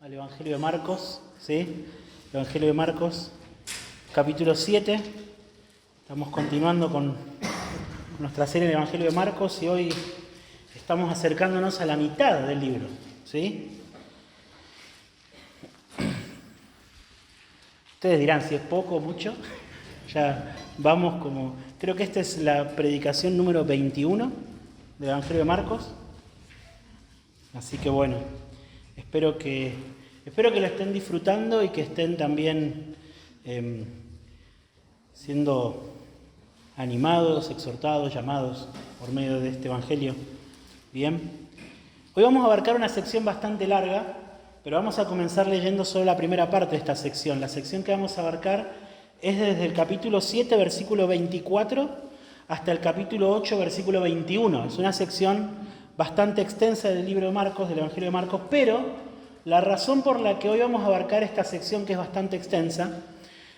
al Evangelio de Marcos, ¿sí? Evangelio de Marcos, capítulo 7. Estamos continuando con nuestra serie del Evangelio de Marcos y hoy estamos acercándonos a la mitad del libro, ¿sí? Ustedes dirán si es poco o mucho. Ya vamos como... Creo que esta es la predicación número 21 del Evangelio de Marcos. Así que bueno, espero que lo estén disfrutando y que estén también siendo animados, exhortados, llamados por medio de este Evangelio. Bien. Hoy vamos a abarcar una sección bastante larga, pero vamos a comenzar leyendo solo la primera parte de esta sección. La sección que vamos a abarcar es desde el capítulo 7, versículo 24, hasta el capítulo 8, versículo 21. Es una sección bastante extensa del libro de Marcos, del Evangelio de Marcos, pero la razón por la que hoy vamos a abarcar esta sección, que es bastante extensa,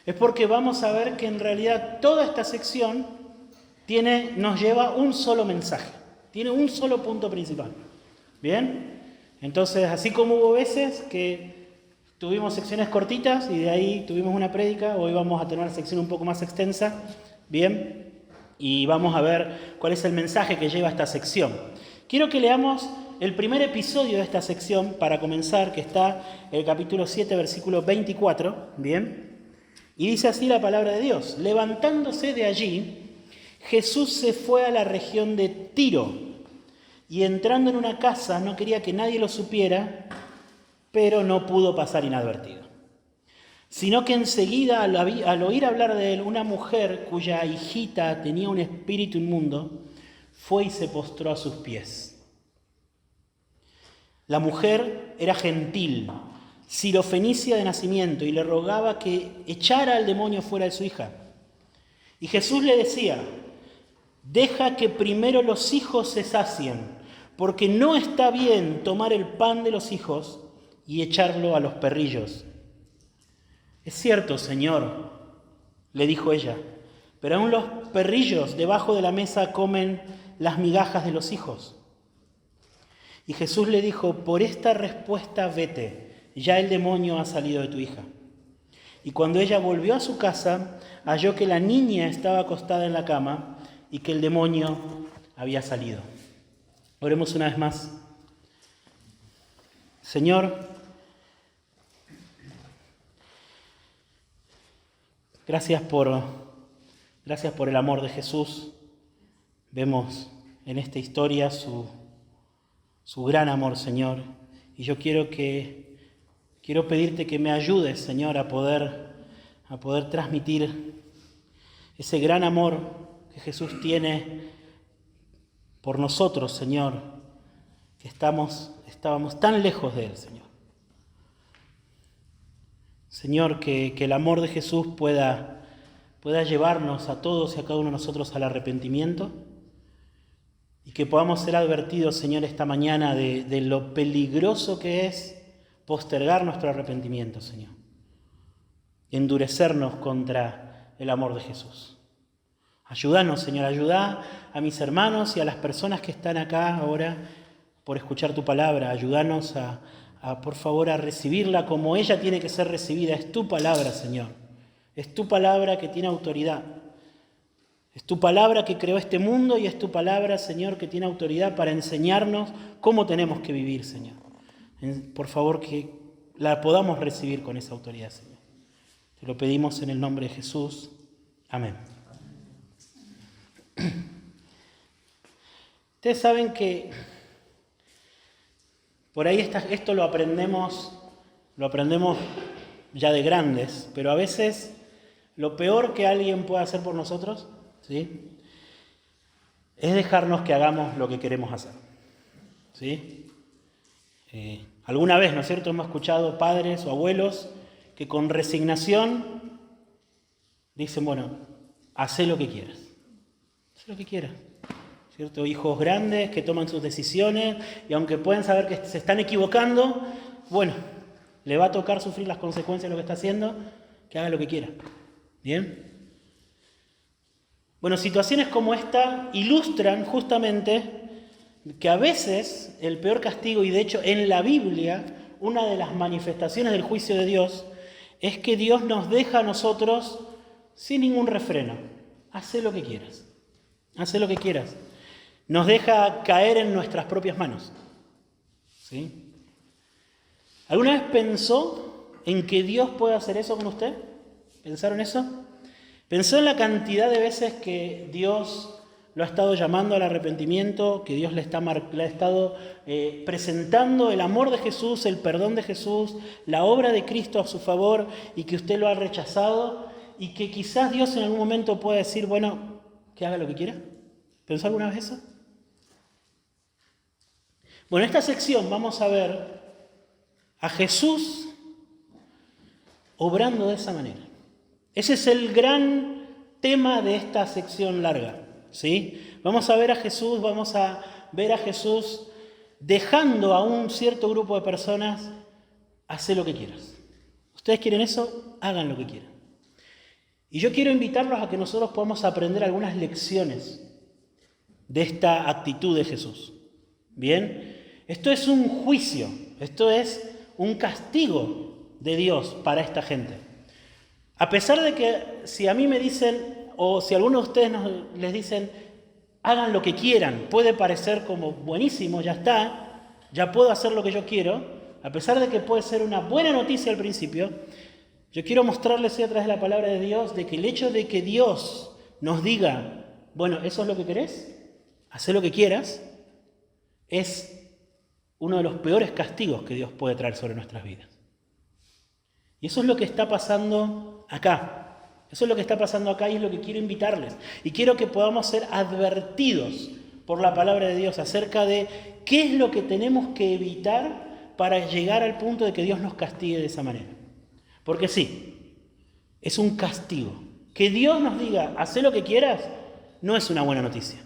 es porque vamos a ver que en realidad toda esta sección nos lleva un solo mensaje, tiene un solo punto principal. ¿Bien? Entonces, así como hubo veces que tuvimos secciones cortitas y de ahí tuvimos una prédica, hoy vamos a tener una sección un poco más extensa, ¿bien? Y vamos a ver cuál es el mensaje que lleva esta sección. Quiero que leamos el primer episodio de esta sección para comenzar, que está en el capítulo 7, versículo 24, ¿bien? Y dice así la palabra de Dios: levantándose de allí, Jesús se fue a la región de Tiro, y entrando en una casa no quería que nadie lo supiera, pero no pudo pasar inadvertido. Sino que enseguida, al oír hablar de él, una mujer cuya hijita tenía un espíritu inmundo, fue y se postró a sus pies. La mujer era gentil, sirofenicia de nacimiento, y le rogaba que echara al demonio fuera de su hija. Y Jesús le decía: deja que primero los hijos se sacien, porque no está bien tomar el pan de los hijos y echarlo a los perrillos. Es cierto, Señor, le dijo ella, pero aún los perrillos debajo de la mesa comen las migajas de los hijos. Y Jesús le dijo: por esta respuesta vete, ya el demonio ha salido de tu hija. Y cuando ella volvió a su casa, halló que la niña estaba acostada en la cama y que el demonio había salido. Oremos una vez más. Señor, gracias por el amor de Jesús. Vemos en esta historia su gran amor, Señor. Y yo quiero pedirte que me ayudes, Señor, a poder transmitir ese gran amor que Jesús tiene por nosotros, Señor, que estábamos tan lejos de Él, Señor. Señor, que el amor de Jesús pueda llevarnos a todos y a cada uno de nosotros al arrepentimiento y que podamos ser advertidos, Señor, esta mañana de lo peligroso que es postergar nuestro arrepentimiento, Señor. Endurecernos contra el amor de Jesús. Ayúdanos, Señor, ayuda a mis hermanos y a las personas que están acá ahora por escuchar tu palabra. Ayúdanos por favor, a recibirla como ella tiene que ser recibida. Es tu palabra, Señor. Es tu palabra que tiene autoridad. Es tu palabra que creó este mundo y es tu palabra, Señor, que tiene autoridad para enseñarnos cómo tenemos que vivir, Señor. Por favor, que la podamos recibir con esa autoridad, Señor. Te lo pedimos en el nombre de Jesús. Amén. Ustedes saben que por ahí esto lo aprendemos ya de grandes, pero a veces lo peor que alguien puede hacer por nosotros, ¿sí?, es dejarnos que hagamos lo que queremos hacer, ¿sí? Alguna vez, ¿no es cierto?, hemos escuchado padres o abuelos que con resignación dicen: bueno, haz lo que quieras. Haz lo que quieras, ¿cierto? Hijos grandes que toman sus decisiones y aunque pueden saber que se están equivocando, bueno, le va a tocar sufrir las consecuencias de lo que está haciendo, que haga lo que quiera. ¿Bien? Bueno, situaciones como esta ilustran justamente que a veces el peor castigo, y de hecho en la Biblia una de las manifestaciones del juicio de Dios es que Dios nos deja a nosotros sin ningún refreno. Haz lo que quieras. Haz lo que quieras. Nos deja caer en nuestras propias manos. ¿Sí? ¿Alguna vez pensó en que Dios puede hacer eso con usted? ¿Pensaron eso? ¿Pensó en la cantidad de veces que Dios lo ha estado llamando al arrepentimiento, que Dios le ha estado presentando el amor de Jesús, el perdón de Jesús, la obra de Cristo a su favor y que usted lo ha rechazado y que quizás Dios en algún momento pueda decir, bueno, que haga lo que quiera? ¿Pensó alguna vez eso? Bueno, en esta sección vamos a ver a Jesús obrando de esa manera. Ese es el gran tema de esta sección larga, ¿sí? Vamos a ver a Jesús dejando a un cierto grupo de personas hacer lo que quieras. ¿Ustedes quieren eso? Hagan lo que quieran. Y yo quiero invitarlos a que nosotros podamos aprender algunas lecciones de esta actitud de Jesús. ¿Bien? Esto es un juicio, esto es un castigo de Dios para esta gente. A pesar de que si a mí me dicen, o si a alguno de ustedes les dicen, hagan lo que quieran, puede parecer como buenísimo, ya está, ya puedo hacer lo que yo quiero, a pesar de que puede ser una buena noticia al principio, yo quiero mostrarles hoy a través de la palabra de Dios de que el hecho de que Dios nos diga, bueno, ¿eso es lo que querés? Haz lo que quieras, es uno de los peores castigos que Dios puede traer sobre nuestras vidas. Y eso es lo que está pasando acá. Eso es lo que está pasando acá y es lo que quiero invitarles. Y quiero que podamos ser advertidos por la palabra de Dios acerca de qué es lo que tenemos que evitar para llegar al punto de que Dios nos castigue de esa manera. Porque sí, es un castigo. Que Dios nos diga, haz lo que quieras, no es una buena noticia.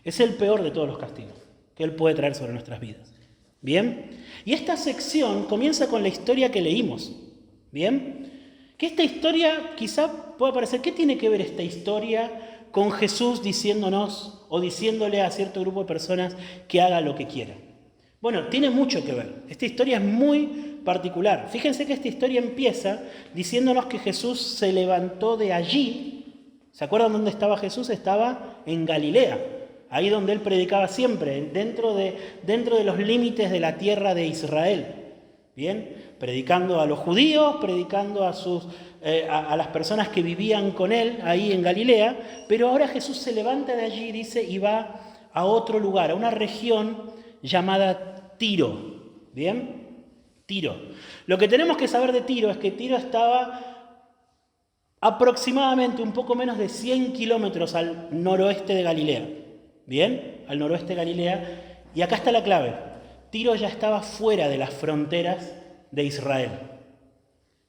Es el peor de todos los castigos que Él puede traer sobre nuestras vidas. ¿Bien? Y esta sección comienza con la historia que leímos. ¿Bien? Que esta historia quizá pueda parecer, ¿qué tiene que ver esta historia con Jesús diciéndonos o diciéndole a cierto grupo de personas que haga lo que quiera? Bueno, tiene mucho que ver. Esta historia es muy particular. Fíjense que esta historia empieza diciéndonos que Jesús se levantó de allí. ¿Se acuerdan dónde estaba Jesús? Estaba en Galilea. Ahí donde Él predicaba siempre, dentro de los límites de la tierra de Israel. ¿Bien? Predicando a los judíos, predicando a las personas que vivían con Él ahí en Galilea. Pero ahora Jesús se levanta de allí, dice, y va a otro lugar, a una región llamada Tiro. ¿Bien? Tiro. Lo que tenemos que saber de Tiro es que Tiro estaba aproximadamente un poco menos de 100 kilómetros al noroeste de Galilea. ¿Bien? Al noroeste de Galilea. Y acá está la clave. Tiro ya estaba fuera de las fronteras de Israel.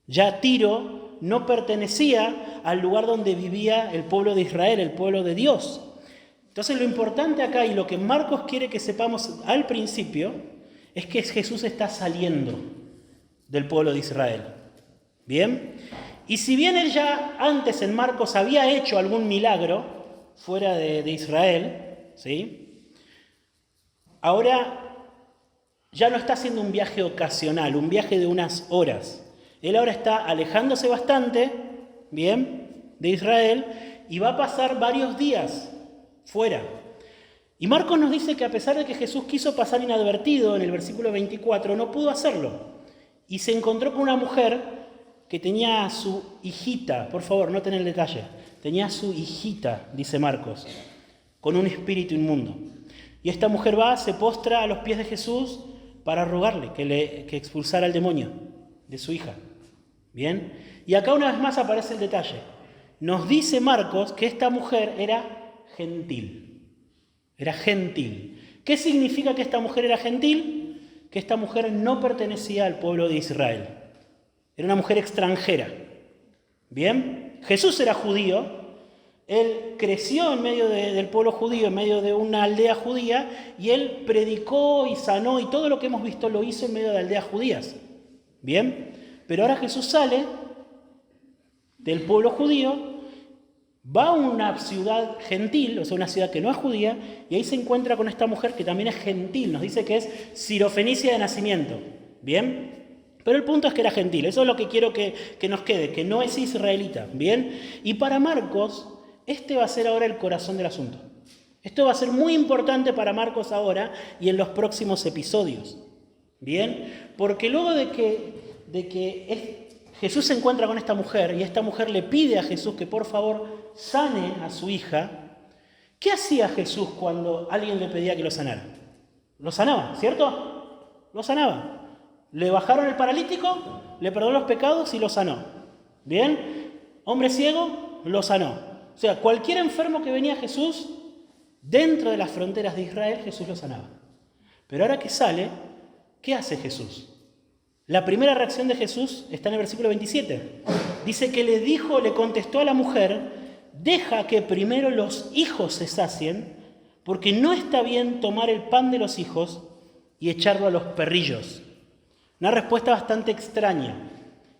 Ya Tiro no pertenecía al lugar donde vivía el pueblo de Israel, el pueblo de Dios. Entonces lo importante acá y lo que Marcos quiere que sepamos al principio es que Jesús está saliendo del pueblo de Israel. ¿Bien? Y si bien él ya antes en Marcos había hecho algún milagro fuera de Israel, ¿sí? Ahora ya no está haciendo un viaje ocasional, un viaje de unas horas. Él ahora está alejándose bastante, ¿bien?, de Israel y va a pasar varios días fuera. Y Marcos nos dice que a pesar de que Jesús quiso pasar inadvertido en el versículo 24, no pudo hacerlo. Y se encontró con una mujer que tenía a su hijita, por favor, noten el detalle, tenía a su hijita, dice Marcos, con un espíritu inmundo. Y esta mujer va, se postra a los pies de Jesús para rogarle que expulsara al demonio de su hija. ¿Bien? Y acá una vez más aparece el detalle. Nos dice Marcos que esta mujer era gentil. Era gentil. ¿Qué significa que esta mujer era gentil? Que esta mujer no pertenecía al pueblo de Israel. Era una mujer extranjera. ¿Bien? Jesús era judío. Él creció en medio del pueblo judío, en medio de una aldea judía, y él predicó y sanó, y todo lo que hemos visto lo hizo en medio de aldeas judías. ¿Bien? Pero ahora Jesús sale del pueblo judío, va a una ciudad gentil, o sea, una ciudad que no es judía, y ahí se encuentra con esta mujer que también es gentil, nos dice que es sirofenicia de nacimiento. ¿Bien? Pero el punto es que era gentil. Eso es lo que quiero que nos quede, que no es israelita. ¿Bien? Y para Marcos, este va a ser ahora el corazón del asunto. Esto va a ser muy importante para Marcos ahora y en los próximos episodios. ¿Bien? Porque luego de que Jesús se encuentra con esta mujer y esta mujer le pide a Jesús que por favor sane a su hija, ¿qué hacía Jesús cuando alguien le pedía que lo sanara? Lo sanaba, ¿cierto? Lo sanaba. Le bajaron el paralítico, le perdonó los pecados y lo sanó. ¿Bien? Hombre ciego, lo sanó. O sea, cualquier enfermo que venía a Jesús, dentro de las fronteras de Israel, Jesús lo sanaba. Pero ahora que sale, ¿qué hace Jesús? La primera reacción de Jesús está en el versículo 27. Dice que le contestó a la mujer, deja que primero los hijos se sacien, porque no está bien tomar el pan de los hijos y echarlo a los perrillos. Una respuesta bastante extraña.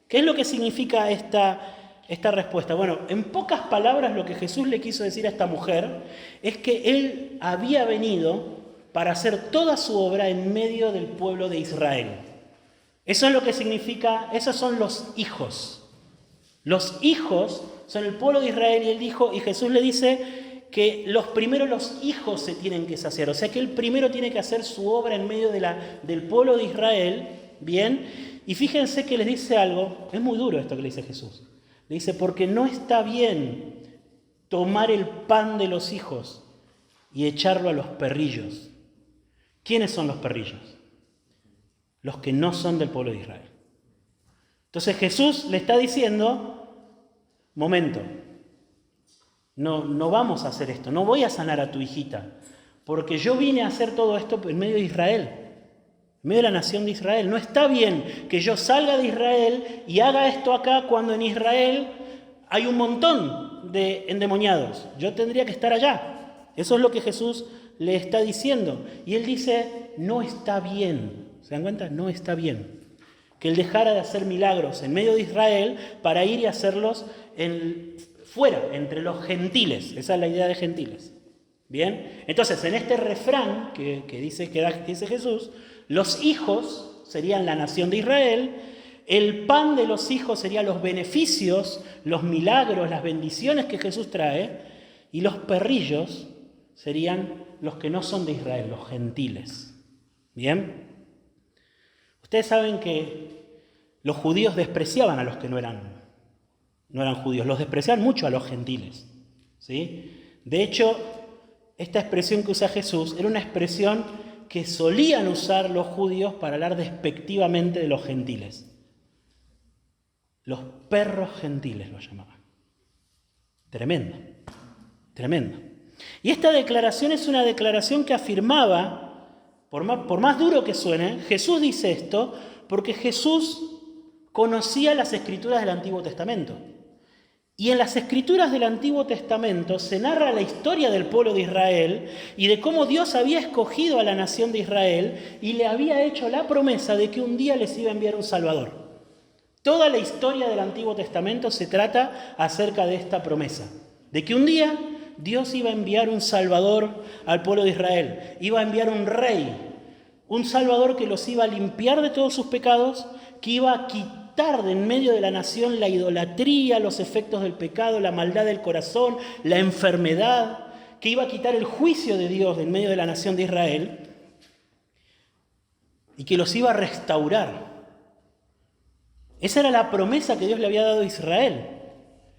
¿Qué es lo que significa esta respuesta? Bueno, en pocas palabras lo que Jesús le quiso decir a esta mujer es que Él había venido para hacer toda su obra en medio del pueblo de Israel. Eso es lo que significa, esos son los hijos. Los hijos son el pueblo de Israel y Jesús le dice que primero los hijos se tienen que saciar. O sea que Él primero tiene que hacer su obra en medio del pueblo de Israel. Bien, y fíjense que les dice algo, es muy duro esto que le dice Jesús. Le dice, porque no está bien tomar el pan de los hijos y echarlo a los perrillos. ¿Quiénes son los perrillos? Los que no son del pueblo de Israel. Entonces Jesús le está diciendo, momento, no vamos a hacer esto, no voy a sanar a tu hijita, porque yo vine a hacer todo esto en medio de Israel. En medio de la nación de Israel. No está bien que yo salga de Israel y haga esto acá cuando en Israel hay un montón de endemoniados. Yo tendría que estar allá. Eso es lo que Jesús le está diciendo. Y Él dice, no está bien. ¿Se dan cuenta? No está bien. Que Él dejara de hacer milagros en medio de Israel para ir y hacerlos fuera, entre los gentiles. Esa es la idea de gentiles. ¿Bien? Entonces, en este refrán que dice Jesús, los hijos serían la nación de Israel, el pan de los hijos serían los beneficios, los milagros, las bendiciones que Jesús trae, y los perrillos serían los que no son de Israel, los gentiles. ¿Bien? Ustedes saben que los judíos despreciaban a los que no eran judíos, los despreciaban mucho a los gentiles. ¿Sí? De hecho, esta expresión que usa Jesús era una expresión que solían usar los judíos para hablar despectivamente de los gentiles. Los perros gentiles lo llamaban. Tremendo, tremendo. Y esta declaración es una declaración que afirmaba, por más duro que suene, Jesús dice esto porque Jesús conocía las escrituras del Antiguo Testamento. Y en las escrituras del Antiguo Testamento se narra la historia del pueblo de Israel y de cómo Dios había escogido a la nación de Israel y le había hecho la promesa de que un día les iba a enviar un Salvador. Toda la historia del Antiguo Testamento se trata acerca de esta promesa, de que un día Dios iba a enviar un Salvador al pueblo de Israel, iba a enviar un rey, un Salvador que los iba a limpiar de todos sus pecados, que iba a quitar de en medio de la nación la idolatría, los efectos del pecado, la maldad del corazón, la enfermedad, que iba a quitar el juicio de Dios de en medio de la nación de Israel y que los iba a restaurar. Esa era la promesa que Dios le había dado a Israel.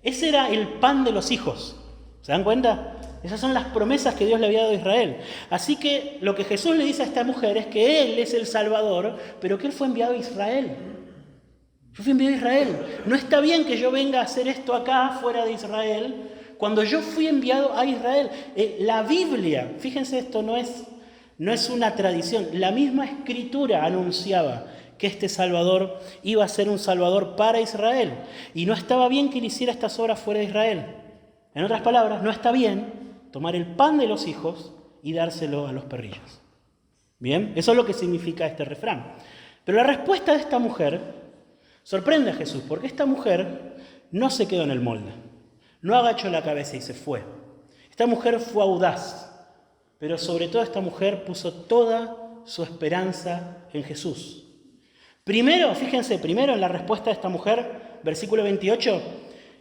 Ese era el pan de los hijos. ¿Se dan cuenta? Esas son las promesas que Dios le había dado a Israel. Así que lo que Jesús le dice a esta mujer es que Él es el Salvador, pero que Él fue enviado a Israel. Yo fui enviado a Israel. No está bien que yo venga a hacer esto acá, fuera de Israel, cuando yo fui enviado a Israel. La Biblia, fíjense, esto no es una tradición. La misma Escritura anunciaba que este Salvador iba a ser un Salvador para Israel. Y no estaba bien que Él hiciera estas obras fuera de Israel. En otras palabras, no está bien tomar el pan de los hijos y dárselo a los perrillos. Bien, eso es lo que significa este refrán. Pero la respuesta de esta mujer sorprende a Jesús, porque esta mujer no se quedó en el molde, no agachó la cabeza y se fue. Esta mujer fue audaz, pero sobre todo esta mujer puso toda su esperanza en Jesús. Fíjense, primero en la respuesta de esta mujer, versículo 28,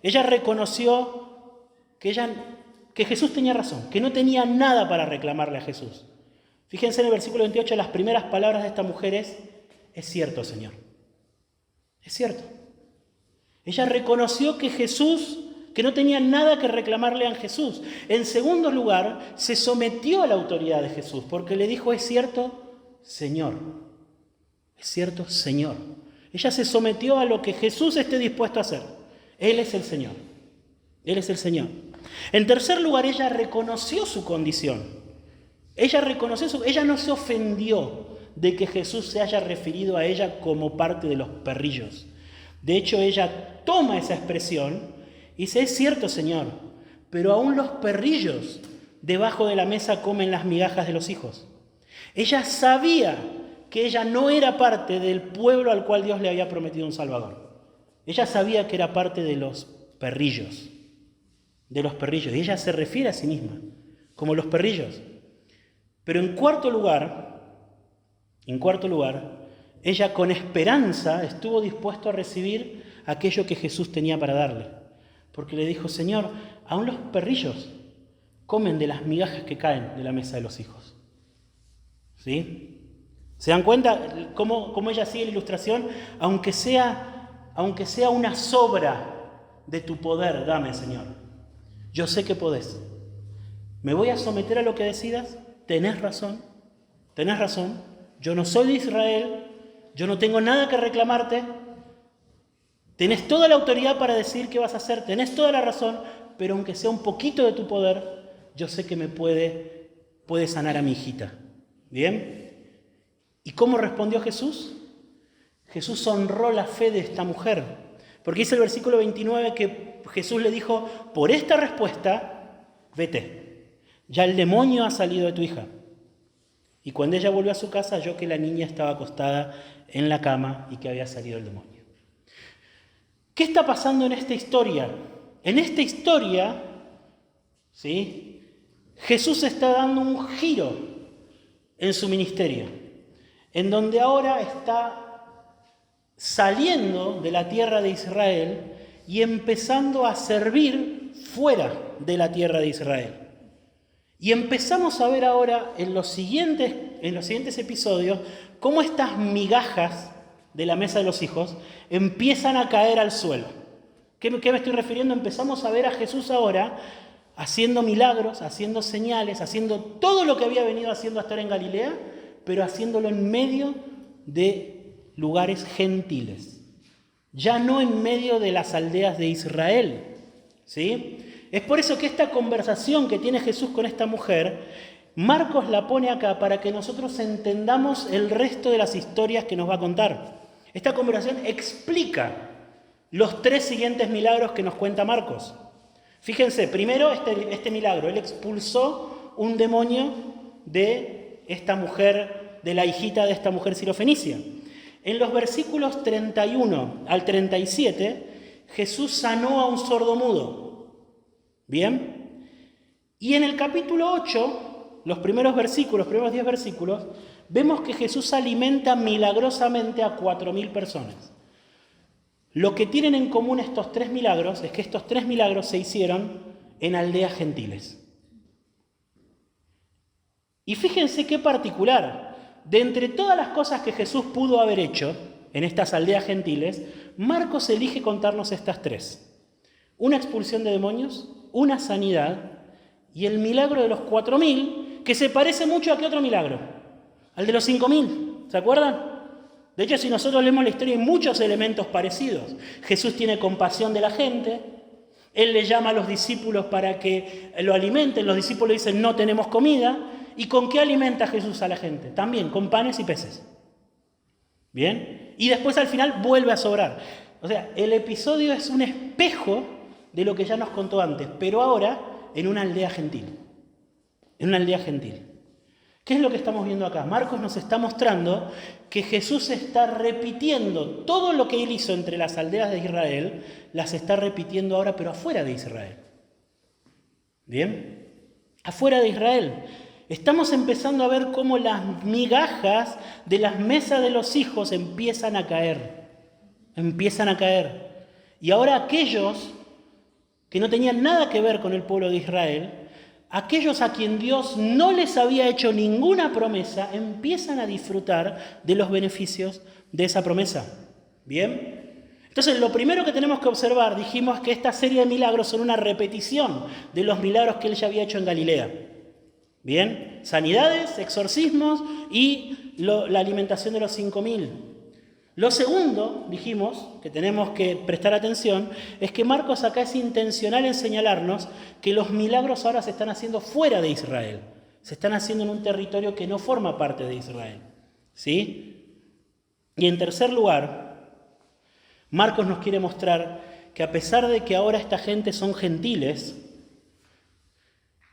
ella reconoció que Jesús tenía razón, que no tenía nada para reclamarle a Jesús. Fíjense en el versículo 28, las primeras palabras de esta mujer es cierto, Señor. Es cierto. Ella reconoció que no tenía nada que reclamarle a Jesús. En segundo lugar, se sometió a la autoridad de Jesús, porque le dijo, es cierto, Señor. Es cierto, Señor. Ella se sometió a lo que Jesús esté dispuesto a hacer. Él es el Señor. Él es el Señor. En tercer lugar, ella reconoció su condición. Ella no se ofendió de que Jesús se haya referido a ella como parte de los perrillos. De hecho, ella toma esa expresión y dice, es cierto, Señor, pero aún los perrillos debajo de la mesa comen las migajas de los hijos. Ella sabía que ella no era parte del pueblo al cual Dios le había prometido un Salvador. Ella sabía que era parte de los perrillos. Y ella se refiere a sí misma como los perrillos. Pero en cuarto lugar, ella con esperanza estuvo dispuesta a recibir aquello que Jesús tenía para darle. Porque le dijo, Señor, aún los perrillos comen de las migajas que caen de la mesa de los hijos. ¿Sí? ¿Se dan cuenta cómo ella sigue la ilustración? Aunque sea una sobra de tu poder, dame, Señor. Yo sé que podés. Me voy a someter a lo que decidas. Tenés razón. Yo no soy de Israel. Yo no tengo nada que reclamarte. Tenés toda la autoridad para decir qué vas a hacer. Tenés toda la razón. Pero aunque sea un poquito de tu poder, yo sé que me puede sanar a mi hijita. ¿Bien? ¿Y cómo respondió Jesús? Jesús honró la fe de esta mujer. Porque dice el versículo 29 que Jesús le dijo, por esta respuesta, vete. Ya el demonio ha salido de tu hija. Y cuando ella volvió a su casa, halló que la niña estaba acostada en la cama y que había salido el demonio. ¿Qué está pasando en esta historia? En esta historia, ¿sí? Jesús está dando un giro en su ministerio, en donde ahora está saliendo de la tierra de Israel y empezando a servir fuera de la tierra de Israel. Y empezamos a ver ahora en los siguientes episodios cómo estas migajas de la mesa de los hijos empiezan a caer al suelo. ¿Qué me estoy refiriendo? Empezamos a ver a Jesús ahora haciendo milagros, haciendo señales, haciendo todo lo que había venido haciendo hasta ahora en Galilea, pero haciéndolo en medio de lugares gentiles. Ya no en medio de las aldeas de Israel. ¿Sí? Es por eso que esta conversación que tiene Jesús con esta mujer, Marcos la pone acá para que nosotros entendamos el resto de las historias que nos va a contar. Esta conversación explica los 3 siguientes milagros que nos cuenta Marcos. Fíjense, primero este milagro, él expulsó un demonio de esta mujer, de la hijita de esta mujer sirofenicia. En los versículos 31 al 37, Jesús sanó a un sordomudo. ¿Bien? Y en el capítulo 8, los primeros 10 versículos, vemos que Jesús alimenta milagrosamente a 4.000 personas. Lo que tienen en común estos 3 milagros es que estos 3 milagros se hicieron en aldeas gentiles. Y fíjense qué particular. De entre todas las cosas que Jesús pudo haber hecho en estas aldeas gentiles, Marcos elige contarnos estas 3. Una expulsión de demonios, una sanidad y el milagro de los 4.000, que se parece mucho a qué otro milagro, al de los 5.000, ¿se acuerdan? De hecho, si nosotros leemos la historia hay muchos elementos parecidos. Jesús tiene compasión de la gente, Él le llama a los discípulos para que lo alimenten, los discípulos dicen no tenemos comida, ¿y con qué alimenta Jesús a la gente? También con panes y peces. ¿Bien? Y después al final vuelve a sobrar. O sea, el episodio es un espejo de lo que ya nos contó antes, pero ahora en una aldea gentil. En una aldea gentil. ¿Qué es lo que estamos viendo acá? Marcos nos está mostrando que Jesús está repitiendo todo lo que Él hizo entre las aldeas de Israel, las está repitiendo ahora, pero afuera de Israel. ¿Bien? Afuera de Israel. Estamos empezando a ver cómo las migajas de las mesas de los hijos empiezan a caer. Empiezan a caer. Y ahora aquellos que no tenían nada que ver con el pueblo de Israel, aquellos a quien Dios no les había hecho ninguna promesa, empiezan a disfrutar de los beneficios de esa promesa. ¿Bien? Entonces, lo primero que tenemos que observar, dijimos que esta serie de milagros son una repetición de los milagros que Él ya había hecho en Galilea. ¿Bien? Sanidades, exorcismos y la alimentación de los 5.000. Lo segundo, dijimos, que tenemos que prestar atención, es que Marcos acá es intencional en señalarnos que los milagros ahora se están haciendo fuera de Israel. Se están haciendo en un territorio que no forma parte de Israel. ¿Sí? Y en tercer lugar, Marcos nos quiere mostrar que a pesar de que ahora esta gente son gentiles,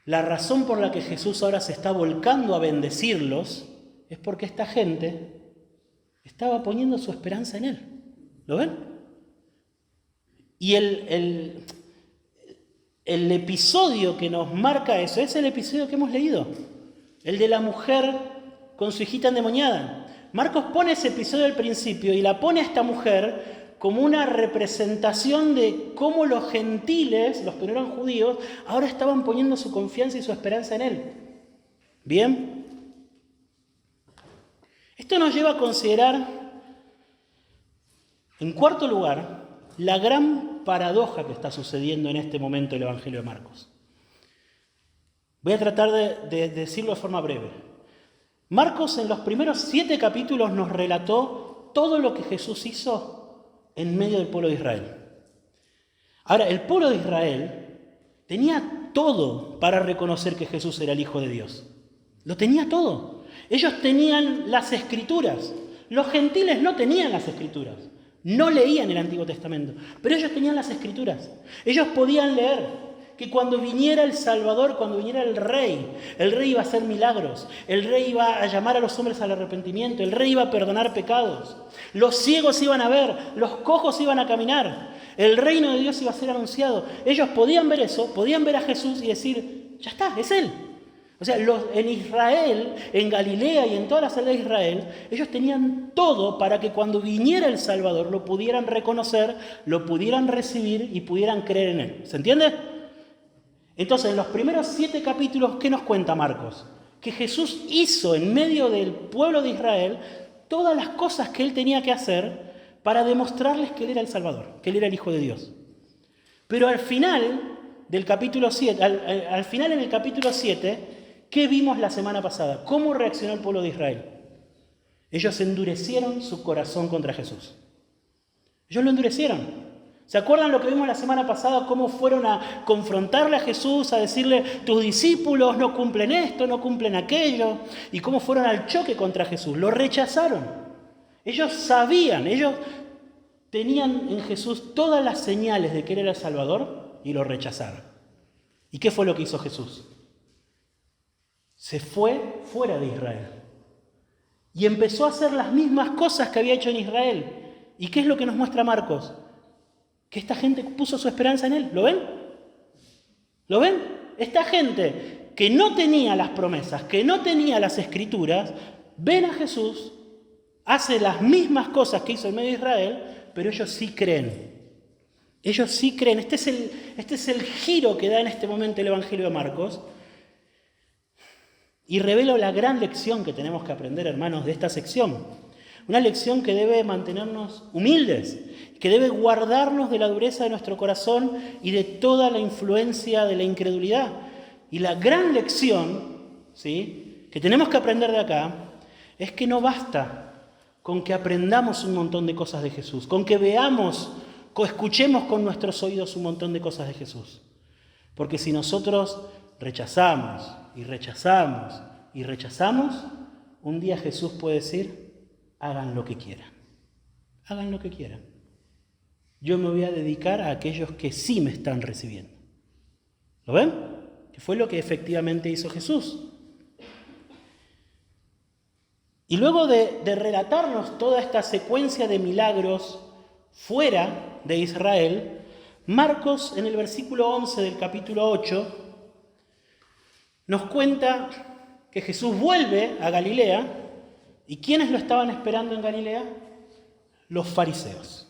la razón por la que Jesús ahora se está volcando a bendecirlos es porque esta gente estaba poniendo su esperanza en Él. ¿Lo ven? Y el episodio que nos marca eso es el episodio que hemos leído. El de la mujer con su hijita endemoniada. Marcos pone ese episodio al principio y la pone a esta mujer como una representación de cómo los gentiles, los que no eran judíos, ahora estaban poniendo su confianza y su esperanza en Él. ¿Bien? Esto nos lleva a considerar, en cuarto lugar, la gran paradoja que está sucediendo en este momento en el Evangelio de Marcos. Voy a tratar de decirlo de forma breve. Marcos en los primeros 7 capítulos nos relató todo lo que Jesús hizo en medio del pueblo de Israel. Ahora, el pueblo de Israel tenía todo para reconocer que Jesús era el Hijo de Dios. Lo tenía todo. Ellos tenían las Escrituras. Los gentiles no tenían las Escrituras. No leían el Antiguo Testamento. Pero ellos tenían las Escrituras. Ellos podían leer que cuando viniera el Salvador, cuando viniera el Rey iba a hacer milagros. El Rey iba a llamar a los hombres al arrepentimiento. El Rey iba a perdonar pecados. Los ciegos iban a ver. Los cojos iban a caminar. El reino de Dios iba a ser anunciado. Ellos podían ver eso, podían ver a Jesús y decir, ya está, es Él. O sea, en Israel, en Galilea y en todas las aldeas de Israel, ellos tenían todo para que cuando viniera el Salvador lo pudieran reconocer, lo pudieran recibir y pudieran creer en Él. ¿Se entiende? Entonces, en los primeros 7 capítulos, ¿qué nos cuenta Marcos? Que Jesús hizo en medio del pueblo de Israel todas las cosas que Él tenía que hacer para demostrarles que Él era el Salvador, que Él era el Hijo de Dios. Pero al final del capítulo 7, al final en el capítulo 7, ¿qué vimos la semana pasada? ¿Cómo reaccionó el pueblo de Israel? Ellos endurecieron su corazón contra Jesús. Ellos lo endurecieron. ¿Se acuerdan lo que vimos la semana pasada? Cómo fueron a confrontarle a Jesús, a decirle, tus discípulos no cumplen esto, no cumplen aquello. Y cómo fueron al choque contra Jesús. Lo rechazaron. Ellos sabían, ellos tenían en Jesús todas las señales de que Él era el Salvador y lo rechazaron. ¿Y qué fue lo que hizo Jesús? Se fue fuera de Israel y empezó a hacer las mismas cosas que había hecho en Israel. ¿Y qué es lo que nos muestra Marcos? Que esta gente puso su esperanza en Él. ¿Lo ven? ¿Lo ven? Esta gente que no tenía las promesas, que no tenía las Escrituras, ven a Jesús, hace las mismas cosas que hizo en medio de Israel, pero ellos sí creen. Ellos sí creen. Este es el giro que da en este momento el Evangelio de Marcos. Y revelo la gran lección que tenemos que aprender, hermanos, de esta sección. Una lección que debe mantenernos humildes, que debe guardarnos de la dureza de nuestro corazón y de toda la influencia de la incredulidad. Y la gran lección, ¿sí?, que tenemos que aprender de acá es que no basta con que aprendamos un montón de cosas de Jesús, con que veamos, escuchemos con nuestros oídos un montón de cosas de Jesús. Porque si nosotros rechazamos y rechazamos y rechazamos, un día Jesús puede decir, hagan lo que quieran. Hagan lo que quieran. Yo me voy a dedicar a aquellos que sí me están recibiendo. ¿Lo ven? Que fue lo que efectivamente hizo Jesús. Y luego de relatarnos toda esta secuencia de milagros fuera de Israel, Marcos en el versículo 11 del capítulo 8 nos cuenta que Jesús vuelve a Galilea. ¿Y quiénes lo estaban esperando en Galilea? Los fariseos.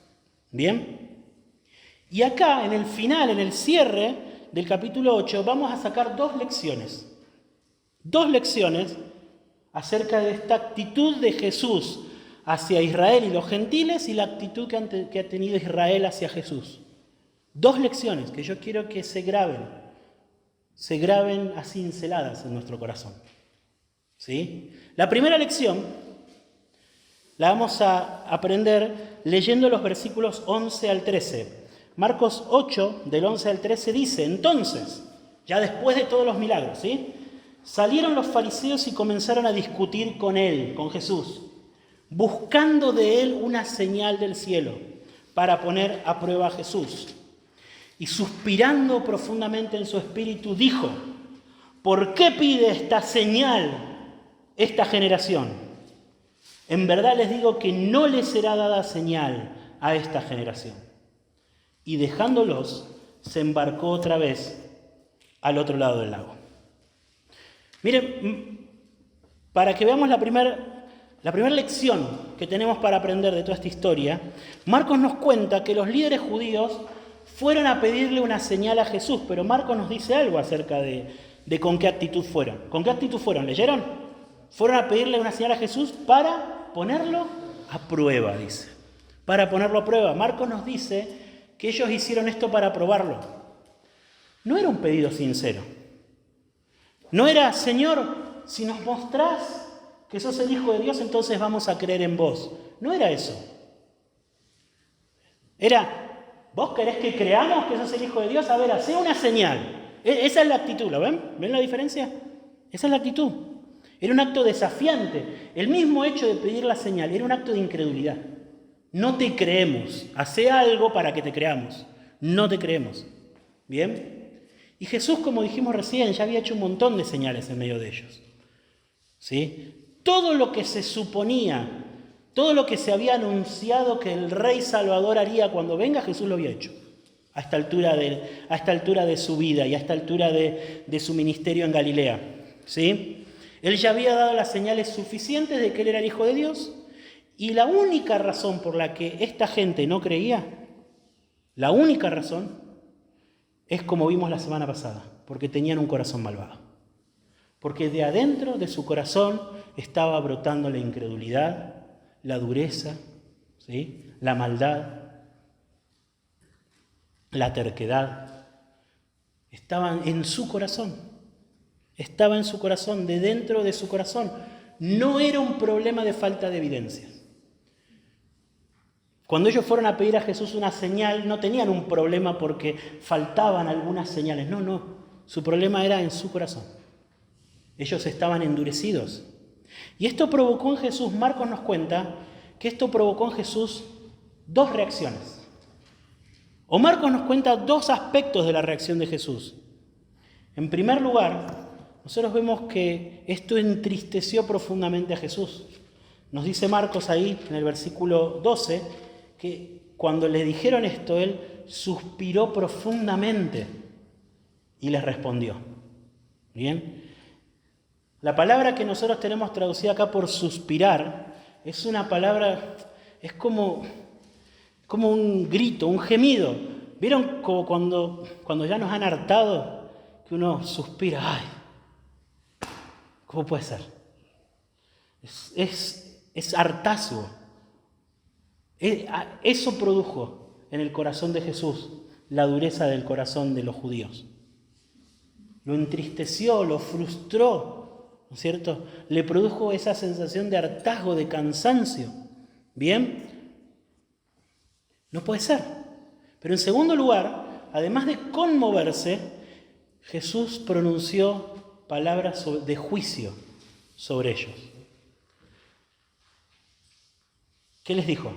¿Bien? Y acá, en el final, en el cierre del capítulo 8, vamos a sacar dos lecciones. Dos lecciones acerca de esta actitud de Jesús hacia Israel y los gentiles y la actitud que ha tenido Israel hacia Jesús. Dos lecciones que yo quiero que se graben así cinceladas en nuestro corazón. ¿Sí? La primera lección la vamos a aprender leyendo los versículos 11 al 13. Marcos 8, del 11 al 13 dice: entonces, ya después de todos los milagros, ¿sí?, salieron los fariseos y comenzaron a discutir con él, con Jesús, buscando de él una señal del cielo para poner a prueba a Jesús. Y suspirando profundamente en su espíritu, dijo: ¿por qué pide esta señal esta generación? En verdad les digo que no les será dada señal a esta generación. Y dejándolos, se embarcó otra vez al otro lado del lago. Miren, para que veamos la primera lección que tenemos para aprender de toda esta historia, Marcos nos cuenta que los líderes judíos fueron a pedirle una señal a Jesús, pero Marcos nos dice algo acerca de con qué actitud fueron. ¿Con qué actitud fueron? ¿Leyeron? Fueron a pedirle una señal a Jesús para ponerlo a prueba, dice. Para ponerlo a prueba. Marcos nos dice que ellos hicieron esto para probarlo. No era un pedido sincero. No era: Señor, si nos mostrás que sos el Hijo de Dios, entonces vamos a creer en vos. No era eso. Era: ¿vos querés que creamos que sos el Hijo de Dios? A ver, hacé una señal. Esa es la actitud, ¿lo ven? ¿Ven la diferencia? Esa es la actitud. Era un acto desafiante. El mismo hecho de pedir la señal era un acto de incredulidad. No te creemos. Hacé algo para que te creamos. No te creemos. ¿Bien? Y Jesús, como dijimos recién, ya había hecho un montón de señales en medio de ellos. ¿Sí? Todo lo que se suponía, todo lo que se había anunciado que el Rey Salvador haría cuando venga, Jesús lo había hecho. A esta altura de su vida y a esta altura de su ministerio en Galilea. ¿Sí? Él ya había dado las señales suficientes de que él era el Hijo de Dios. Y la única razón por la que esta gente no creía, la única razón, es como vimos la semana pasada, porque tenían un corazón malvado. Porque de adentro de su corazón estaba brotando la incredulidad, la dureza, ¿sí?, la maldad, la terquedad. Estaban en su corazón. Estaba en su corazón, de dentro de su corazón. No era un problema de falta de evidencias. Cuando ellos fueron a pedir a Jesús una señal, no tenían un problema porque faltaban algunas señales. No. Su problema era en su corazón. Ellos estaban endurecidos. Y esto provocó en Jesús, Marcos nos cuenta, que esto provocó en Jesús dos reacciones. O Marcos nos cuenta dos aspectos de la reacción de Jesús. En primer lugar, nosotros vemos que esto entristeció profundamente a Jesús. Nos dice Marcos ahí, en el versículo 12, que cuando le dijeron esto, él suspiró profundamente y les respondió. ¿Bien? La palabra que nosotros tenemos traducida acá por suspirar es una palabra, es como un grito, un gemido. ¿Vieron como cuando ya nos han hartado, que uno suspira? ¡Ay! ¿Cómo puede ser? Es hartazgo. Eso produjo en el corazón de Jesús la dureza del corazón de los judíos. Lo entristeció, lo frustró, ¿no es cierto? Le produjo esa sensación de hartazgo, de cansancio. ¿Bien? No puede ser. Pero en segundo lugar, además de conmoverse, Jesús pronunció palabras de juicio sobre ellos. ¿Qué les dijo?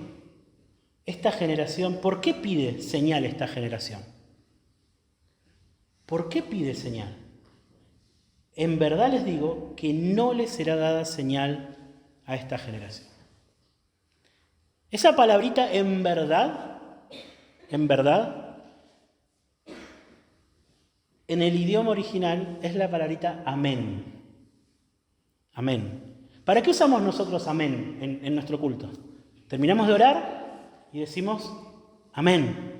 Esta generación, ¿por qué pide señal esta generación? ¿Por qué pide señal? En verdad les digo que no les será dada señal a esta generación. Esa palabrita en verdad, en el idioma original es la palabrita amén. Amén. ¿Para qué usamos nosotros amén en nuestro culto? Terminamos de orar y decimos amén.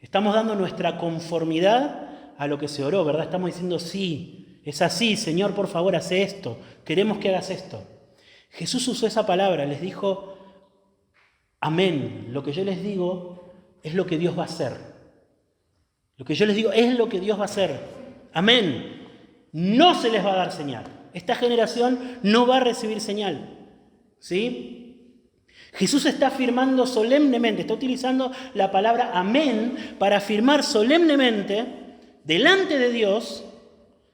Estamos dando nuestra conformidad a lo que se oró, ¿verdad? Estamos diciendo sí, es así, Señor, por favor, hace esto, queremos que hagas esto. Jesús usó esa palabra, les dijo amén. Lo que yo les digo es lo que Dios va a hacer. Lo que yo les digo es lo que Dios va a hacer. Amén. No se les va a dar señal. Esta generación no va a recibir señal. ¿Sí? Jesús está afirmando solemnemente, está utilizando la palabra amén para afirmar solemnemente delante de Dios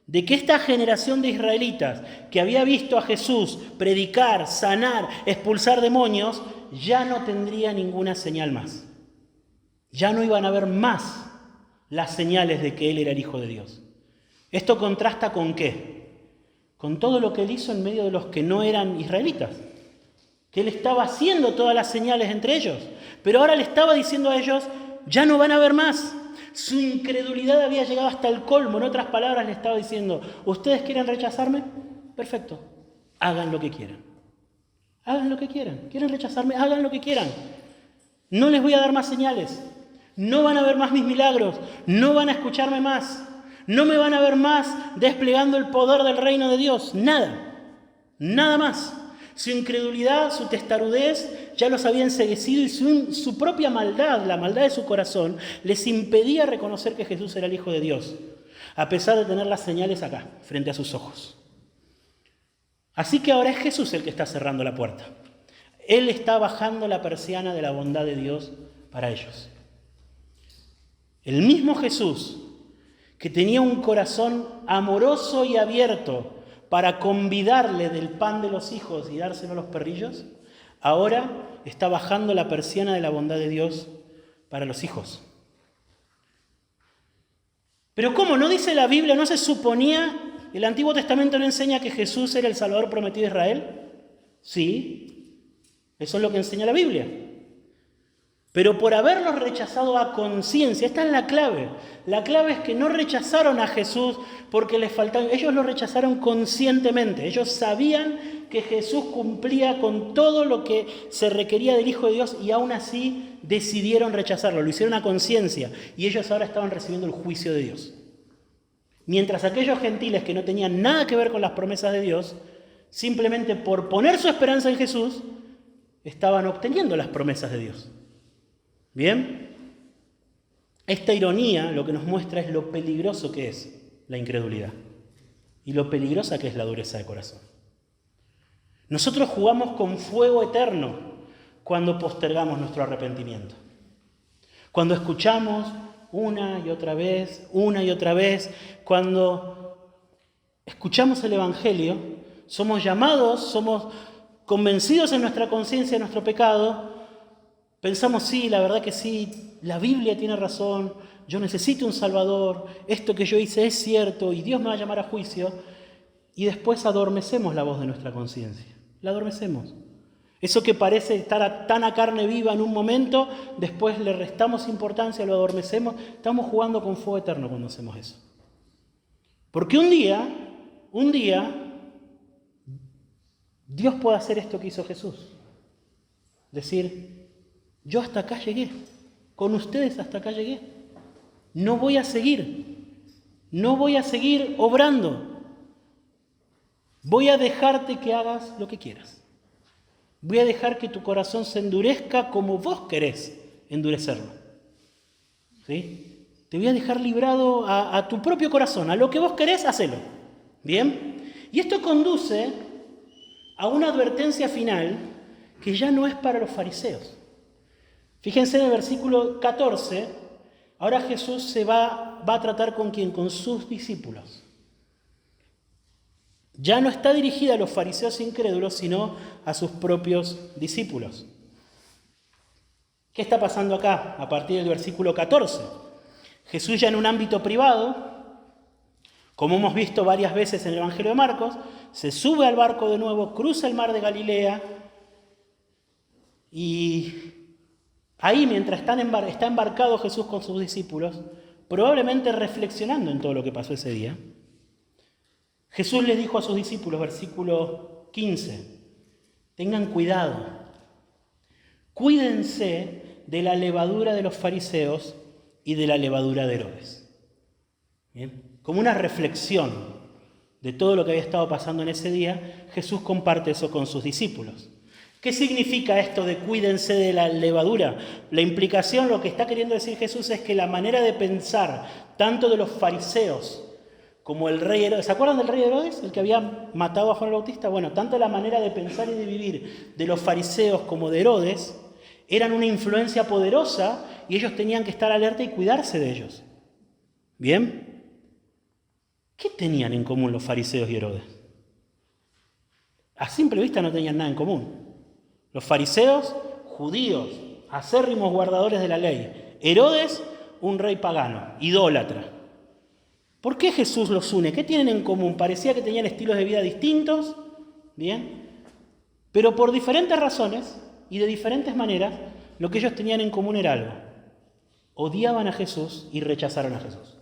de que esta generación de israelitas que había visto a Jesús predicar, sanar, expulsar demonios, ya no tendría ninguna señal más. Ya no iban a ver más las señales de que Él era el Hijo de Dios. ¿Esto contrasta con qué? Con todo lo que Él hizo en medio de los que no eran israelitas. Que Él estaba haciendo todas las señales entre ellos. Pero ahora le estaba diciendo a ellos, ya no van a ver más. Su incredulidad había llegado hasta el colmo. En otras palabras le estaba diciendo, ¿ustedes quieren rechazarme? Perfecto, hagan lo que quieran. Hagan lo que quieran. ¿Quieren rechazarme? Hagan lo que quieran. No les voy a dar más señales. No van a ver más mis milagros. No van a escucharme más. No me van a ver más desplegando el poder del reino de Dios. Nada. Nada más. Su incredulidad, su testarudez ya los había enceguecido y su propia maldad, la maldad de su corazón, les impedía reconocer que Jesús era el Hijo de Dios, a pesar de tener las señales acá, frente a sus ojos. Así que ahora es Jesús el que está cerrando la puerta. Él está bajando la persiana de la bondad de Dios para ellos. El mismo Jesús, que tenía un corazón amoroso y abierto para convidarle del pan de los hijos y dárselo a los perrillos, ahora está bajando la persiana de la bondad de Dios para los hijos. Pero ¿cómo? ¿No dice la Biblia, no se suponía, el Antiguo Testamento no enseña que Jesús era el Salvador prometido de Israel? Sí, eso es lo que enseña la Biblia. Pero por haberlos rechazado a conciencia, esta es la clave. La clave es que no rechazaron a Jesús porque les faltaba, ellos lo rechazaron conscientemente. Ellos sabían que Jesús cumplía con todo lo que se requería del Hijo de Dios y aún así decidieron rechazarlo, lo hicieron a conciencia y ellos ahora estaban recibiendo el juicio de Dios. Mientras aquellos gentiles que no tenían nada que ver con las promesas de Dios, simplemente por poner su esperanza en Jesús, estaban obteniendo las promesas de Dios. Bien, esta ironía lo que nos muestra es lo peligroso que es la incredulidad y lo peligrosa que es la dureza de corazón. Nosotros jugamos con fuego eterno cuando postergamos nuestro arrepentimiento. Cuando escuchamos una y otra vez, cuando escuchamos el Evangelio, somos llamados, somos convencidos en nuestra conciencia de nuestro pecado. Pensamos, sí, la verdad que sí, la Biblia tiene razón, yo necesito un Salvador, esto que yo hice es cierto y Dios me va a llamar a juicio. Y después adormecemos la voz de nuestra conciencia, la adormecemos. Eso que parece estar tan a carne viva en un momento, después le restamos importancia, lo adormecemos. Estamos jugando con fuego eterno cuando hacemos eso. Porque un día, Dios puede hacer esto que hizo Jesús. Decir, yo hasta acá llegué, con ustedes hasta acá llegué. No voy a seguir obrando. Voy a dejarte que hagas lo que quieras. Voy a dejar que tu corazón se endurezca como vos querés endurecerlo. ¿Sí? Te voy a dejar librado a tu propio corazón, a lo que vos querés, hacelo. ¿Bien? Y esto conduce a una advertencia final que ya no es para los fariseos. Fíjense en el versículo 14, ahora Jesús se va a tratar con ¿quién? Con sus discípulos. Ya no está dirigida a los fariseos incrédulos, sino a sus propios discípulos. ¿Qué está pasando acá? A partir del versículo 14. Jesús ya en un ámbito privado, como hemos visto varias veces en el Evangelio de Marcos, se sube al barco de nuevo, cruza el mar de Galilea y ahí, mientras está embarcado Jesús con sus discípulos, probablemente reflexionando en todo lo que pasó ese día, Jesús les dijo a sus discípulos, versículo 15. Tengan cuidado. Cuídense de la levadura de los fariseos y de la levadura de Herodes. ¿Bien? Como una reflexión de todo lo que había estado pasando en ese día, Jesús comparte eso con sus discípulos. ¿Qué significa esto de cuídense de la levadura? La implicación, lo que está queriendo decir Jesús es que la manera de pensar, tanto de los fariseos como el rey Herodes, ¿se acuerdan del rey Herodes, el que había matado a Juan el Bautista? Bueno, tanto la manera de pensar y de vivir de los fariseos como de Herodes eran una influencia poderosa y ellos tenían que estar alerta y cuidarse de ellos. ¿Bien? ¿Qué tenían en común los fariseos y Herodes? A simple vista no tenían nada en común. Los fariseos, judíos, acérrimos guardadores de la ley. Herodes, un rey pagano, idólatra. ¿Por qué Jesús los une? ¿Qué tienen en común? Parecía que tenían estilos de vida distintos, ¿bien? Pero por diferentes razones y de diferentes maneras, lo que ellos tenían en común era algo. Odiaban a Jesús y rechazaron a Jesús.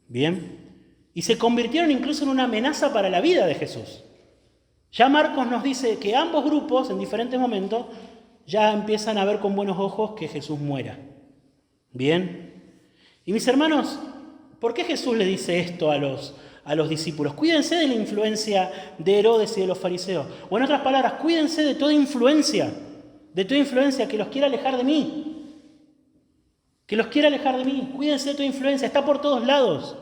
¿Bien? Y se convirtieron incluso en una amenaza para la vida de Jesús. Ya Marcos nos dice que ambos grupos, en diferentes momentos, ya empiezan a ver con buenos ojos que Jesús muera. ¿Bien? Y mis hermanos, ¿por qué Jesús le dice esto a los discípulos? Cuídense de la influencia de Herodes y de los fariseos. O en otras palabras, cuídense de toda influencia que los quiera alejar de mí. Que los quiera alejar de mí. Cuídense de toda influencia, está por todos lados.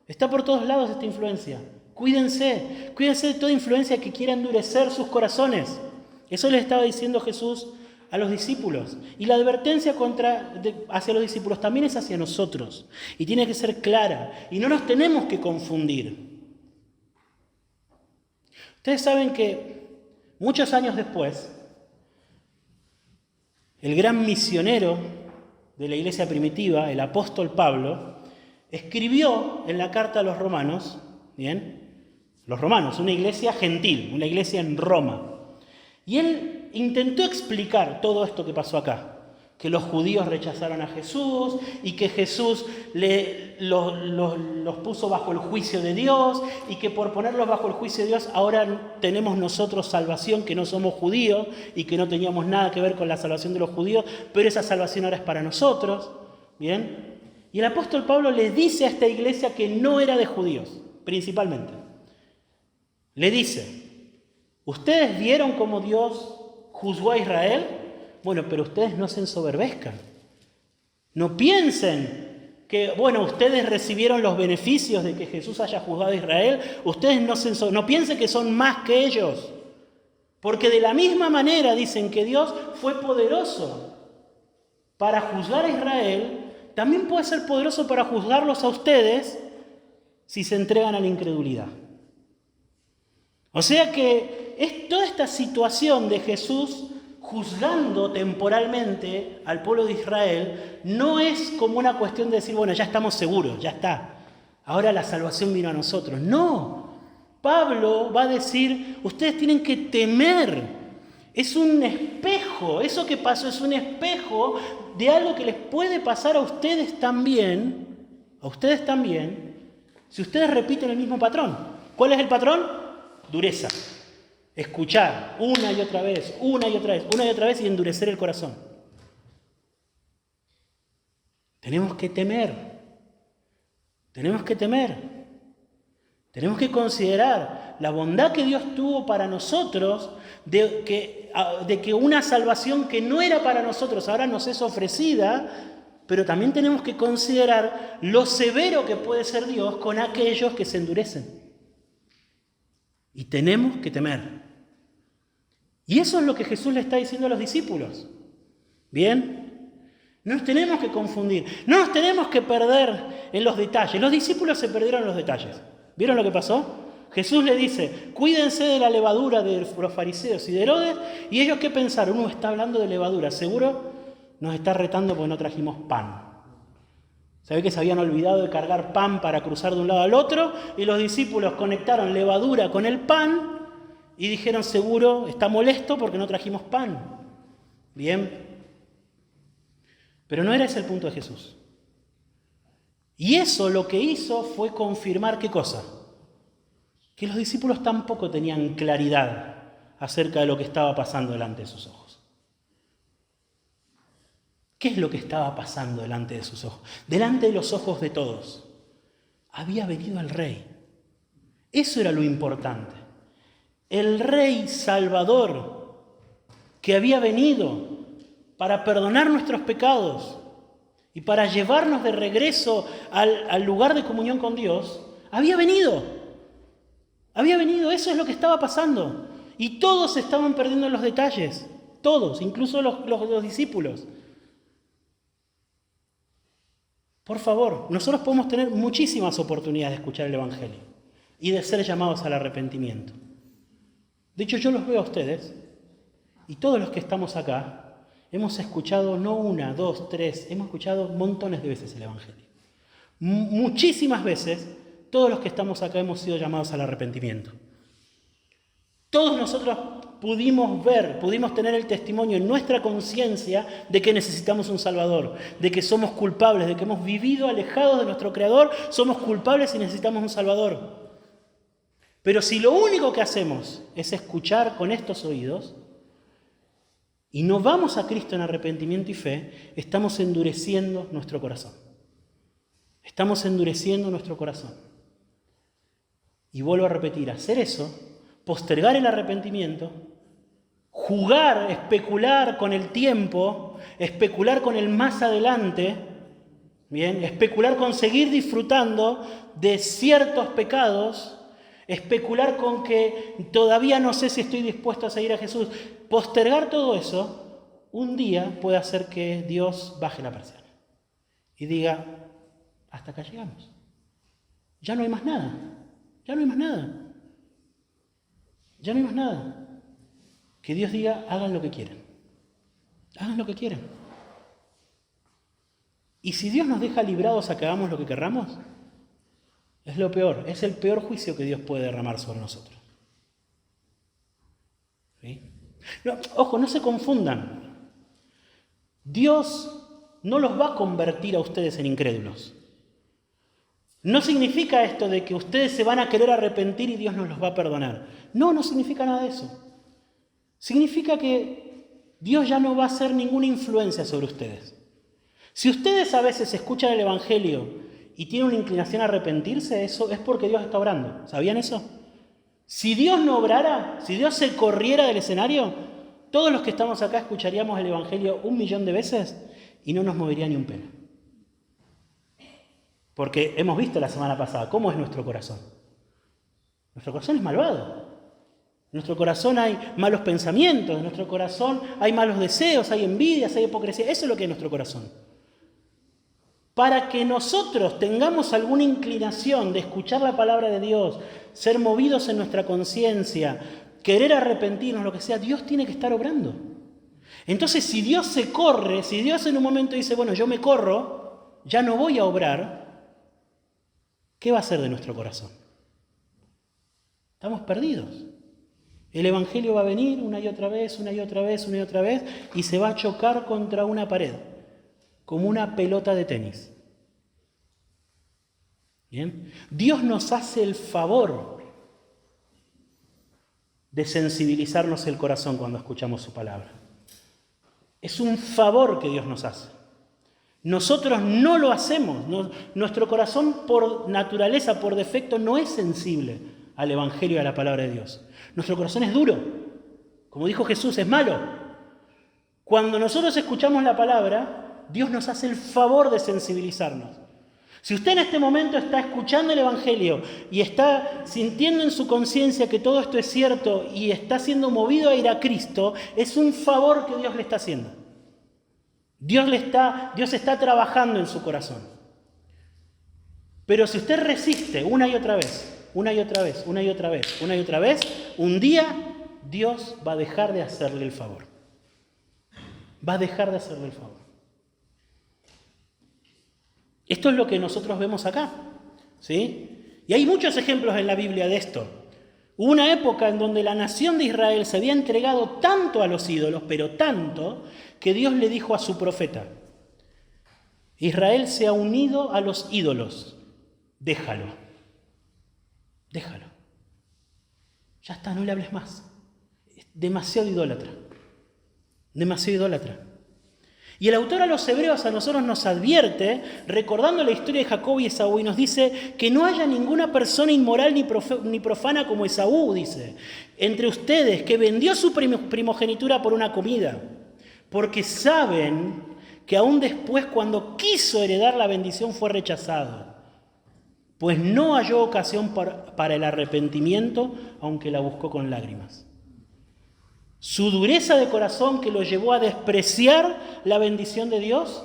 Está por todos lados esta influencia. Cuídense de toda influencia que quiera endurecer sus corazones. Eso les estaba diciendo Jesús a los discípulos. Y la advertencia hacia los discípulos también es hacia nosotros. Y tiene que ser clara. Y no nos tenemos que confundir. Ustedes saben que muchos años después, el gran misionero de la iglesia primitiva, el apóstol Pablo, escribió en la carta a los romanos, ¿bien? Los romanos, una iglesia gentil, una iglesia en Roma. Y él intentó explicar todo esto que pasó acá. Que los judíos rechazaron a Jesús y que Jesús los puso bajo el juicio de Dios y que por ponerlos bajo el juicio de Dios ahora tenemos nosotros salvación, que no somos judíos y que no teníamos nada que ver con la salvación de los judíos, pero esa salvación ahora es para nosotros. ¿Bien? Y el apóstol Pablo le dice a esta iglesia que no era de judíos, principalmente. Le dice, ¿ustedes vieron cómo Dios juzgó a Israel? Bueno, pero ustedes no se ensoberbezcan. No piensen que, ustedes recibieron los beneficios de que Jesús haya juzgado a Israel. Ustedes no piensen que son más que ellos. Porque de la misma manera dicen que Dios fue poderoso para juzgar a Israel, también puede ser poderoso para juzgarlos a ustedes si se entregan a la incredulidad. O sea que es toda esta situación de Jesús juzgando temporalmente al pueblo de Israel no es como una cuestión de decir, ya estamos seguros, ya está. Ahora la salvación vino a nosotros. No. Pablo va a decir, ustedes tienen que temer. Es un espejo. Eso que pasó es un espejo de algo que les puede pasar a ustedes también. A ustedes también. Si ustedes repiten el mismo patrón. ¿Cuál es el patrón? Dureza. Escuchar una y otra vez y endurecer el corazón. Tenemos que temer. Tenemos que considerar la bondad que Dios tuvo para nosotros de que una salvación que no era para nosotros ahora nos es ofrecida, pero también tenemos que considerar lo severo que puede ser Dios con aquellos que se endurecen. Y tenemos que temer. Y eso es lo que Jesús le está diciendo a los discípulos. ¿Bien? No nos tenemos que confundir. No nos tenemos que perder en los detalles. Los discípulos se perdieron en los detalles. ¿Vieron lo que pasó? Jesús le dice, cuídense de la levadura de los fariseos y de Herodes. ¿Y ellos qué pensaron? Uno está hablando de levadura. Seguro nos está retando porque no trajimos pan. ¿Sabe que se habían olvidado de cargar pan para cruzar de un lado al otro? Y los discípulos conectaron levadura con el pan y dijeron, seguro está molesto porque no trajimos pan. Bien. Pero no era ese el punto de Jesús. Y eso lo que hizo fue confirmar ¿qué cosa? que los discípulos tampoco tenían claridad acerca de lo que estaba pasando delante de sus ojos. ¿Qué es lo que estaba pasando delante de sus ojos? Delante de los ojos de todos. Había venido el Rey. Eso era lo importante. El Rey Salvador que había venido para perdonar nuestros pecados y para llevarnos de regreso al lugar de comunión con Dios, había venido. Había venido, eso es lo que estaba pasando. Y todos estaban perdiendo los detalles. Todos, incluso los discípulos. Por favor, nosotros podemos tener muchísimas oportunidades de escuchar el Evangelio y de ser llamados al arrepentimiento. De hecho, yo los veo a ustedes y todos los que estamos acá hemos escuchado no una, dos, tres, hemos escuchado montones de veces el Evangelio. Muchísimas veces todos los que estamos acá hemos sido llamados al arrepentimiento. Todos nosotros pudimos tener el testimonio en nuestra conciencia de que necesitamos un Salvador, de que somos culpables, de que hemos vivido alejados de nuestro Creador, somos culpables y necesitamos un Salvador. Pero si lo único que hacemos es escuchar con estos oídos y no vamos a Cristo en arrepentimiento y fe, estamos endureciendo nuestro corazón. Estamos endureciendo nuestro corazón. Y vuelvo a repetir, hacer eso, postergar el arrepentimiento, jugar, especular con el tiempo, especular con el más adelante, ¿bien? Especular con seguir disfrutando de ciertos pecados, especular con que todavía no sé si estoy dispuesto a seguir a Jesús. Postergar todo eso, un día puede hacer que Dios baje la persiana y diga, hasta acá llegamos. Ya no hay más nada, ya no hay más nada. Ya no hay más nada. Que Dios diga, hagan lo que quieran. Hagan lo que quieran. Y si Dios nos deja librados a que hagamos lo que querramos, es lo peor. Es el peor juicio que Dios puede derramar sobre nosotros. ¿Sí? No, ojo, no se confundan. Dios no los va a convertir a ustedes en incrédulos. No significa esto de que ustedes se van a querer arrepentir y Dios nos los va a perdonar. No significa nada de eso. Significa que Dios ya no va a hacer ninguna influencia sobre ustedes. Si ustedes a veces escuchan el Evangelio y tienen una inclinación a arrepentirse, eso es porque Dios está obrando. ¿Sabían eso? Si Dios no obrara, si Dios se corriera del escenario, todos los que estamos acá escucharíamos el Evangelio 1.000.000 de veces y no nos movería ni un pelo. Porque hemos visto la semana pasada cómo es nuestro corazón. Nuestro corazón es malvado. En nuestro corazón hay malos pensamientos, en nuestro corazón hay malos deseos, hay envidias, hay hipocresía. Eso es lo que es nuestro corazón. Para que nosotros tengamos alguna inclinación de escuchar la palabra de Dios, ser movidos en nuestra conciencia, querer arrepentirnos, lo que sea, Dios tiene que estar obrando. Entonces, si Dios se corre, si Dios en un momento dice, bueno, yo me corro, ya no voy a obrar, ¿qué va a hacer de nuestro corazón? Estamos perdidos. El Evangelio va a venir una y otra vez, una y otra vez, una y otra vez, y se va a chocar contra una pared, como una pelota de tenis. ¿Bien? Dios nos hace el favor de sensibilizarnos el corazón cuando escuchamos su palabra. Es un favor que Dios nos hace. Nosotros no lo hacemos. Nuestro corazón por naturaleza, por defecto, no es sensible al Evangelio y a la palabra de Dios. Nuestro corazón es duro. Como dijo Jesús, es malo. Cuando nosotros escuchamos la palabra, Dios nos hace el favor de sensibilizarnos. Si usted en este momento está escuchando el Evangelio y está sintiendo en su conciencia que todo esto es cierto y está siendo movido a ir a Cristo, es un favor que Dios le está haciendo. Dios está trabajando en su corazón. Pero si usted resiste una y otra vez, una y otra vez, una y otra vez, una y otra vez, un día Dios va a dejar de hacerle el favor. Va a dejar de hacerle el favor. Esto es lo que nosotros vemos acá, ¿sí? Y hay muchos ejemplos en la Biblia de esto. Hubo una época en donde la nación de Israel se había entregado tanto a los ídolos, pero tanto, que Dios le dijo a su profeta, Israel se ha unido a los ídolos, déjalo. Ya está, no le hables más. Es demasiado idólatra. Demasiado idólatra. Y el autor a los Hebreos a nosotros nos advierte, recordando la historia de Jacob y Esaú, y nos dice que no haya ninguna persona inmoral ni profana como Esaú, dice, entre ustedes, que vendió su primogenitura por una comida, porque saben que aún después, cuando quiso heredar la bendición, fue rechazado, pues no halló ocasión para el arrepentimiento, aunque la buscó con lágrimas. Su dureza de corazón que lo llevó a despreciar la bendición de Dios,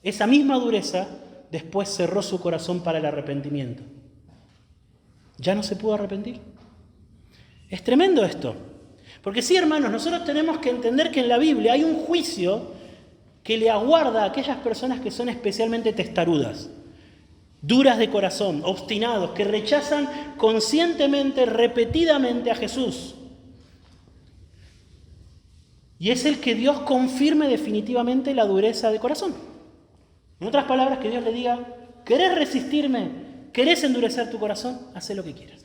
esa misma dureza después cerró su corazón para el arrepentimiento. Ya no se pudo arrepentir. Es tremendo esto. Porque sí, hermanos, nosotros tenemos que entender que en la Biblia hay un juicio que le aguarda a aquellas personas que son especialmente testarudas, duras de corazón, obstinados, que rechazan conscientemente, repetidamente a Jesús. Y es el que Dios confirme definitivamente la dureza de corazón. En otras palabras, que Dios le diga, ¿querés resistirme? ¿Querés endurecer tu corazón? Haz lo que quieras.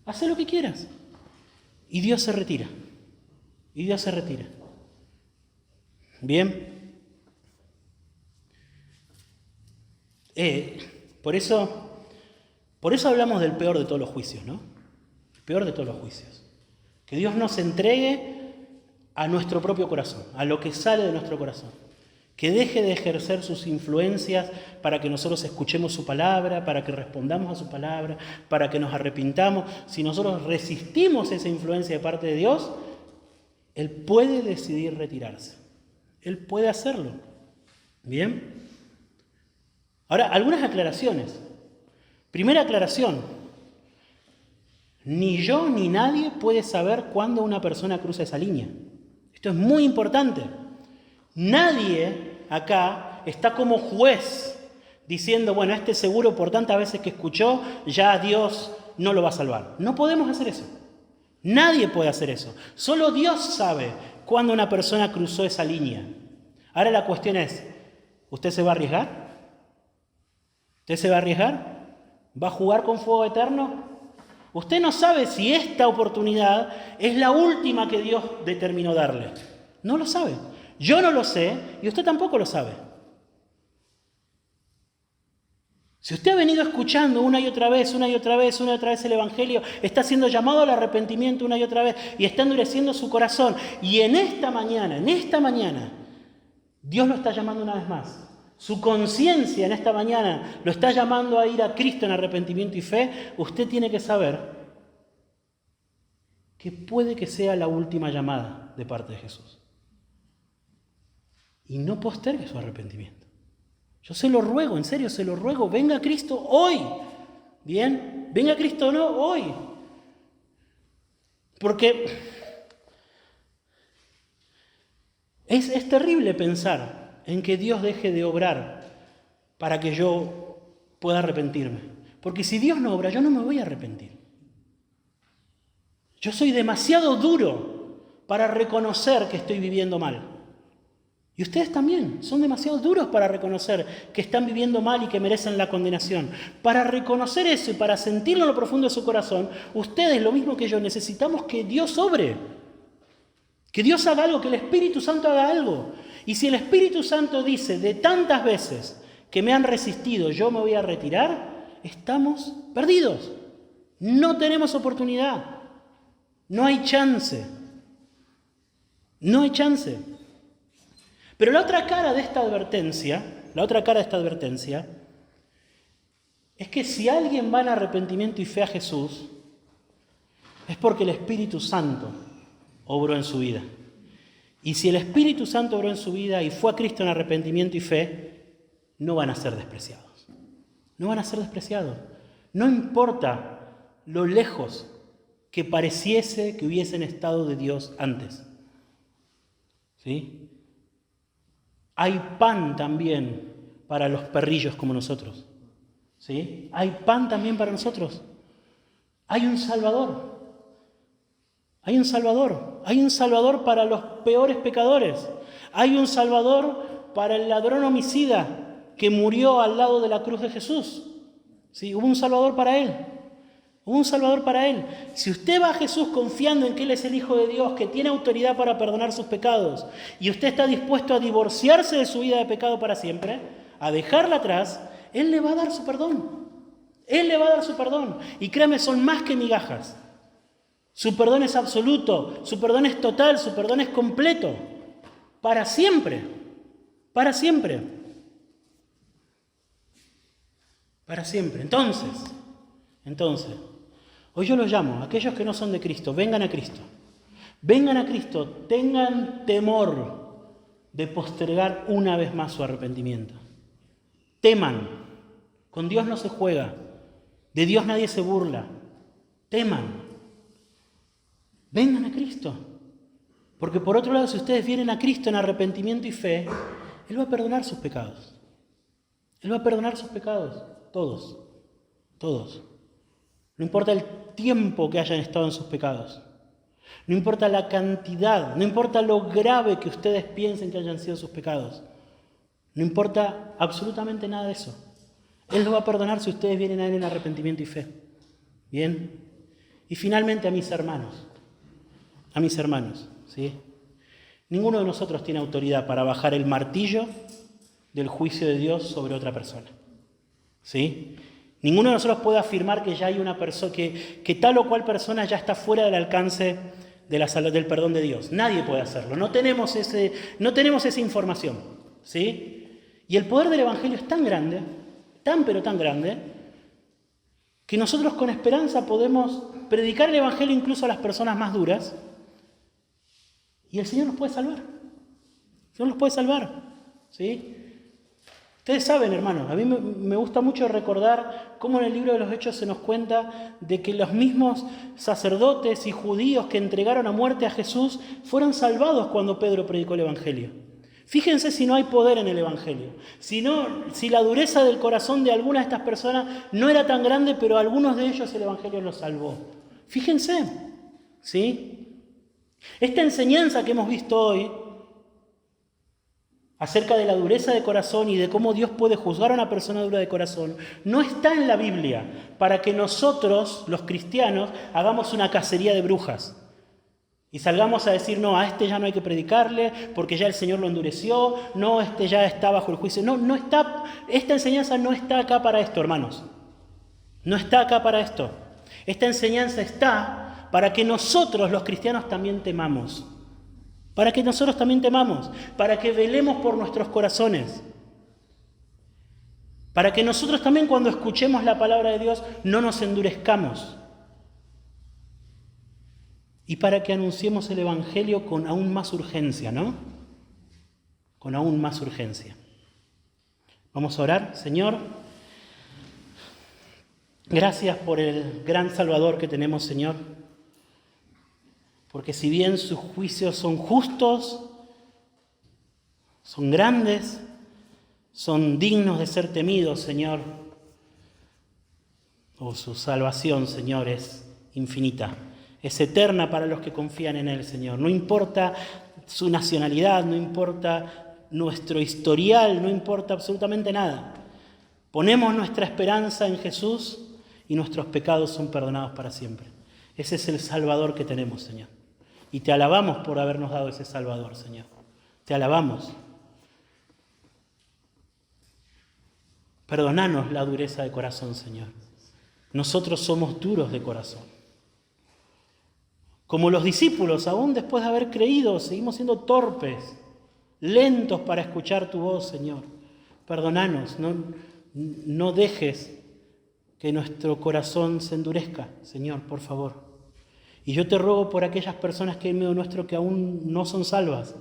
Haz lo que quieras. Y Dios se retira. Y Dios se retira. Bien. Por eso hablamos del peor de todos los juicios, ¿no? El peor de todos los juicios. Que Dios nos entregue a nuestro propio corazón, a lo que sale de nuestro corazón. Que deje de ejercer sus influencias para que nosotros escuchemos su palabra, para que respondamos a su palabra, para que nos arrepintamos. Si nosotros resistimos esa influencia de parte de Dios, Él puede decidir retirarse. Él puede hacerlo. ¿Bien? Ahora, algunas aclaraciones. Primera aclaración. Ni yo ni nadie puede saber cuándo una persona cruza esa línea. Esto es muy importante. Nadie acá está como juez diciendo, bueno, este seguro por tantas veces que escuchó, ya Dios no lo va a salvar. No podemos hacer eso. Nadie puede hacer eso. Solo Dios sabe cuándo una persona cruzó esa línea. Ahora la cuestión es, ¿usted se va a arriesgar? ¿Usted se va a arriesgar? ¿Va a jugar con fuego eterno? Usted no sabe si esta oportunidad es la última que Dios determinó darle. No lo sabe. Yo no lo sé y usted tampoco lo sabe. Si usted ha venido escuchando una y otra vez el Evangelio, está siendo llamado al arrepentimiento una y otra vez y está endureciendo su corazón. Y en esta mañana, Dios lo está llamando una vez más. Su conciencia en esta mañana lo está llamando a ir a Cristo en arrepentimiento y fe. Usted tiene que saber que puede que sea la última llamada de parte de Jesús. Y no postergue su arrepentimiento. Yo se lo ruego, en serio, se lo ruego. Venga Cristo hoy. ¿Bien? Venga Cristo no hoy. Porque es terrible pensar en que Dios deje de obrar para que yo pueda arrepentirme. Porque si Dios no obra, yo no me voy a arrepentir. Yo soy demasiado duro para reconocer que estoy viviendo mal. Y ustedes también son demasiado duros para reconocer que están viviendo mal y que merecen la condenación. Para reconocer eso y para sentirlo en lo profundo de su corazón, ustedes, lo mismo que yo, necesitamos que Dios obre. Que Dios haga algo, que el Espíritu Santo haga algo. Y si el Espíritu Santo dice de tantas veces que me han resistido, yo me voy a retirar, estamos perdidos. No tenemos oportunidad. No hay chance. No hay chance. Pero la otra cara de esta advertencia es que si alguien va en arrepentimiento y fe a Jesús, es porque el Espíritu Santo obró en su vida. Y si el Espíritu Santo obró en su vida y fue a Cristo en arrepentimiento y fe, no van a ser despreciados. No van a ser despreciados. No importa lo lejos que pareciese que hubiesen estado de Dios antes. ¿Sí? Hay pan también para los perrillos como nosotros. ¿Sí? Hay pan también para nosotros. Hay un Salvador. Hay un Salvador. Hay un Salvador para los peores pecadores. Hay un Salvador para el ladrón homicida que murió al lado de la cruz de Jesús. ¿Sí? Hubo un Salvador para él. Hubo un Salvador para él. Si usted va a Jesús confiando en que Él es el Hijo de Dios, que tiene autoridad para perdonar sus pecados, y usted está dispuesto a divorciarse de su vida de pecado para siempre, a dejarla atrás, Él le va a dar su perdón. Él le va a dar su perdón. Y créame, son más que migajas. Su perdón es absoluto, su perdón es total, su perdón es completo. Para siempre. Para siempre. Para siempre. Entonces, hoy yo los llamo, aquellos que no son de Cristo, vengan a Cristo. Vengan a Cristo, tengan temor de postergar una vez más su arrepentimiento. Teman, con Dios no se juega, de Dios nadie se burla. Teman, vengan a Cristo. Porque por otro lado, si ustedes vienen a Cristo en arrepentimiento y fe, Él va a perdonar sus pecados. Él va a perdonar sus pecados, todos, todos. No importa el tiempo que hayan estado en sus pecados. No importa la cantidad, no importa lo grave que ustedes piensen que hayan sido sus pecados. No importa absolutamente nada de eso. Él los va a perdonar si ustedes vienen a Él en arrepentimiento y fe. ¿Bien? Y finalmente a mis hermanos, ¿sí? Ninguno de nosotros tiene autoridad para bajar el martillo del juicio de Dios sobre otra persona. ¿Sí? Ninguno de nosotros puede afirmar que ya hay una persona, que tal o cual persona ya está fuera del alcance del perdón de Dios. Nadie puede hacerlo. No tenemos esa información. ¿Sí? Y el poder del Evangelio es tan grande, pero tan grande, que nosotros con esperanza podemos predicar el Evangelio incluso a las personas más duras, y el Señor nos puede salvar. El Señor nos puede salvar. ¿Sí? Ustedes saben, hermanos, a mí me gusta mucho recordar cómo en el libro de los Hechos se nos cuenta de que los mismos sacerdotes y judíos que entregaron a muerte a Jesús fueron salvados cuando Pedro predicó el Evangelio. Fíjense si no hay poder en el Evangelio. Si la dureza del corazón de algunas de estas personas no era tan grande, pero a algunos de ellos el Evangelio los salvó. Fíjense, ¿sí? Esta enseñanza que hemos visto hoy acerca de la dureza de corazón y de cómo Dios puede juzgar a una persona dura de corazón, no está en la Biblia para que nosotros, los cristianos, hagamos una cacería de brujas y salgamos a decir, no, a este ya no hay que predicarle porque ya el Señor lo endureció, no, este ya está bajo el juicio. No está, esta enseñanza no está acá para esto, hermanos. No está acá para esto. Esta enseñanza está para que nosotros, los cristianos, también temamos. Para que nosotros también temamos, para que velemos por nuestros corazones, para que nosotros también cuando escuchemos la palabra de Dios no nos endurezcamos y para que anunciemos el Evangelio con aún más urgencia, ¿no? Con aún más urgencia. Vamos a orar. Señor, gracias por el gran Salvador que tenemos, Señor. Porque si bien sus juicios son justos, son grandes, son dignos de ser temidos, Señor, su salvación, Señor, es infinita, es eterna para los que confían en Él, Señor. No importa su nacionalidad, no importa nuestro historial, no importa absolutamente nada. Ponemos nuestra esperanza en Jesús y nuestros pecados son perdonados para siempre. Ese es el Salvador que tenemos, Señor. Y te alabamos por habernos dado ese Salvador, Señor. Te alabamos. Perdonanos la dureza de corazón, Señor. Nosotros somos duros de corazón. Como los discípulos, aún después de haber creído, seguimos siendo torpes, lentos para escuchar tu voz, Señor. Perdónanos, no dejes que nuestro corazón se endurezca, Señor, por favor. Y yo te ruego por aquellas personas que hay en medio nuestro que aún no son salvas.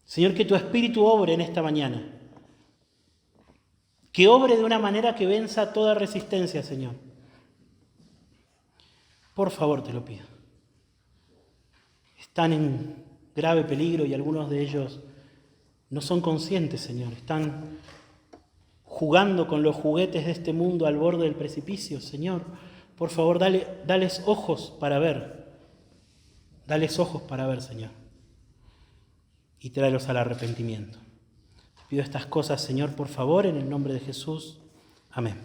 Señor, que tu Espíritu obre en esta mañana. Que obre de una manera que venza toda resistencia, Señor. Por favor, te lo pido. Están en grave peligro y algunos de ellos no son conscientes, Señor. Están jugando con los juguetes de este mundo al borde del precipicio, Señor. Por favor, dales ojos para ver. Dales ojos para ver, Señor. Y tráelos al arrepentimiento. Te pido estas cosas, Señor, por favor, en el nombre de Jesús. Amén.